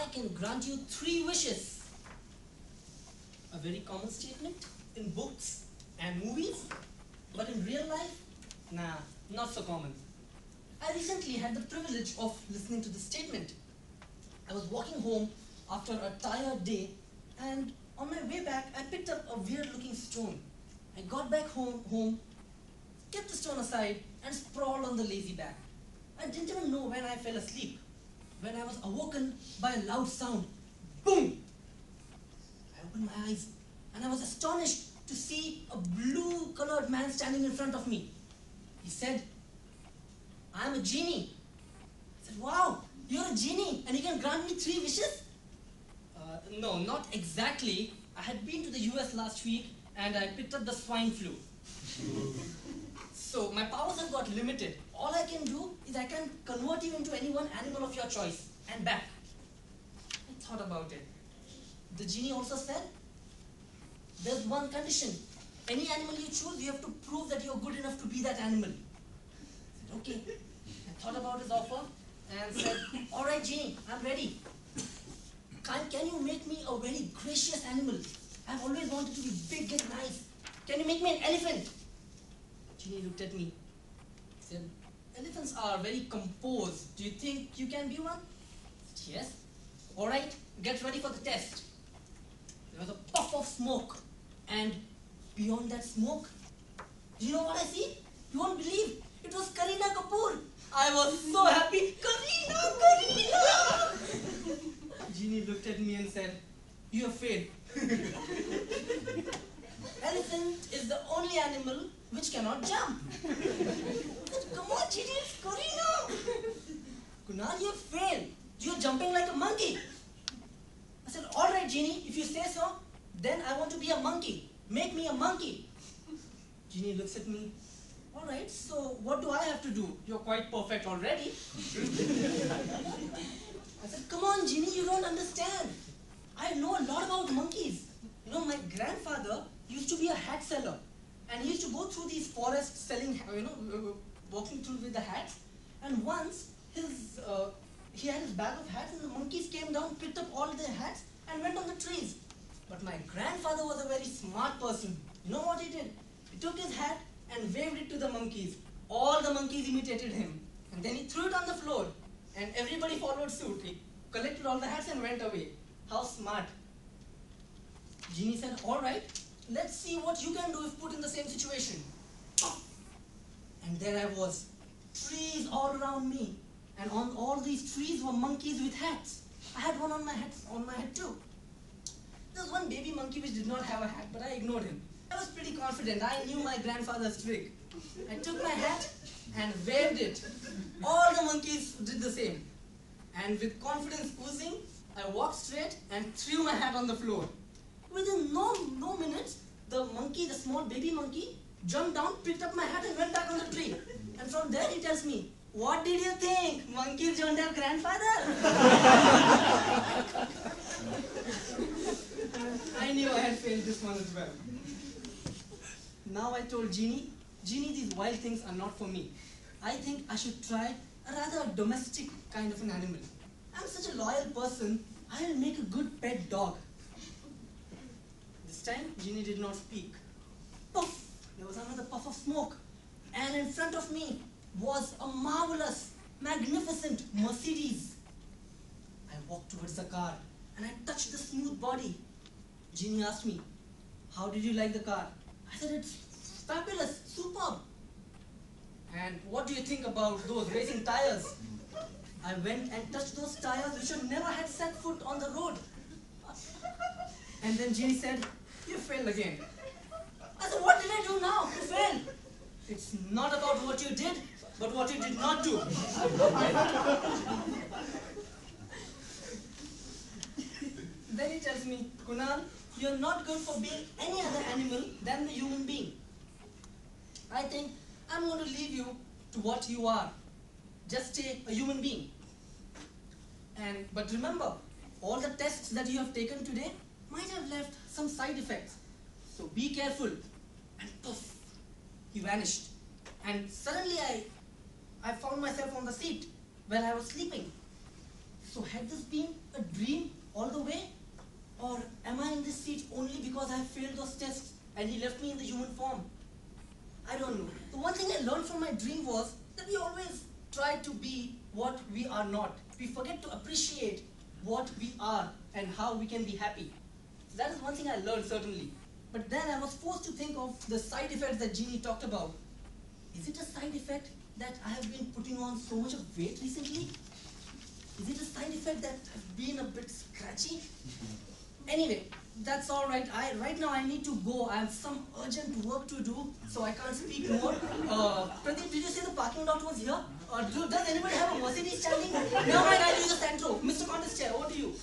I can grant you 3 wishes. A very common statement in books and movies, but in real life, nah, not so common. I recently had the privilege of listening to this statement. I was walking home after a tired day, and on my way back, I picked up a weird-looking stone. I got back home, kept the stone aside, and sprawled on the lazy back. I didn't even know when I fell asleep, when I was awoken by a loud sound. Boom! I opened my eyes, and I was astonished to see a blue-colored man standing in front of me. He said, "I am a genie." I said, "Wow, you're a genie, and you can grant me 3 wishes?" No, not exactly. I had been to the US last week, and I picked up the swine flu. So my powers have got limited. All I can do is I can convert you into any one animal of your choice, and back. I thought about it. The genie also said, "There's one condition. Any animal you choose, you have to prove that you're good enough to be that animal." I said, "Okay." I thought about his offer and said, "All right, genie, I'm ready. Can you make me a very gracious animal? I've always wanted to be big and nice. Can you make me an elephant?" Genie looked at me. He said, "Elephants are very composed. Do you think you can be one?" I said, "Yes." "All right, get ready for the test." There was a puff of smoke, and beyond that smoke, do you know what I see? You won't believe. It was Kareena Kapoor. I was so happy. "Kareena, Kareena!" Genie looked at me and said, "You have failed." Elephant is the only animal which cannot jump. I said, "Come on, Genie, it's Kareena." "Kunal, you have failed. You're jumping like a monkey." I said, "All right, Genie, if you say so, then I want to be a monkey. Make me a monkey." Genie looks at me. "All right, so what do I have to do? You're quite perfect already." I said, "Come on, Genie, you don't understand. I know a lot about monkeys. You know, my grandfather used to be a hat seller, and he used to go through these forests selling, walking through with the hats. And once he had his bag of hats, and the monkeys came down, picked up all the hats, and went on the trees. But my grandfather was a very smart person. You know what he did? He took his hat and waved it to the monkeys. All the monkeys imitated him, and then he threw it on the floor, and everybody followed suit. He collected all the hats and went away. How smart. Genie said, "All right, let's see what you can do if put in the same situation." And there I was, trees all around me, and on all these trees were monkeys with hats. I had one on my head too. There was one baby monkey which did not have a hat, but I ignored him. I was pretty confident. I knew my grandfather's trick. I took my hat and waved it. All the monkeys did the same. And with confidence oozing, I walked straight and threw my hat on the floor. Within no minutes, the small baby monkey, jumped down, picked up my hat and went back on the tree. And from there he tells me, "What did you think? Monkeys don't have grandfather?" I knew I had failed this one as well. Now I told Genie, "These wild things are not for me. I think I should try a rather domestic kind of an animal. I'm such a loyal person, I'll make a good pet dog." This time, Genie did not speak. Puff! There was another puff of smoke. And in front of me was a marvelous, magnificent Mercedes. I walked towards the car and I touched the smooth body. Genie asked me, "How did you like the car?" I said, "It's fabulous, superb." "And what do you think about those racing tires?" I went and touched those tires which had never had set foot on the road. And then Genie said, "You failed again." I said, "What did I do now to fail?" "It's not about what you did, but what you did not do." Then he tells me, "Kunal, you're not good for being any other animal than the human being. I think I'm going to leave you to what you are. Just stay a human being. But remember, all the tests that you have taken today might have left some side effects. So be careful." And poof, he vanished. And suddenly I found myself on the seat where I was sleeping. So had this been a dream all the way? Or am I in this seat only because I failed those tests and he left me in the human form? I don't know. The one thing I learned from my dream was that we always try to be what we are not. We forget to appreciate what we are and how we can be happy. So that is one thing I learned, certainly. But then I was forced to think of the side effects that Jeannie talked about. Is it a side effect that I have been putting on so much of weight recently? Is it a side effect that I've been a bit scratchy? Anyway, that's all right. Right now I need to go. I have some urgent work to do, so I can't speak more. Pradeep, did you say the parking lot was here? Does anybody have a Mercedes standing? Never mind, I'll use the Santro. Mr. Contest Chair, over to you.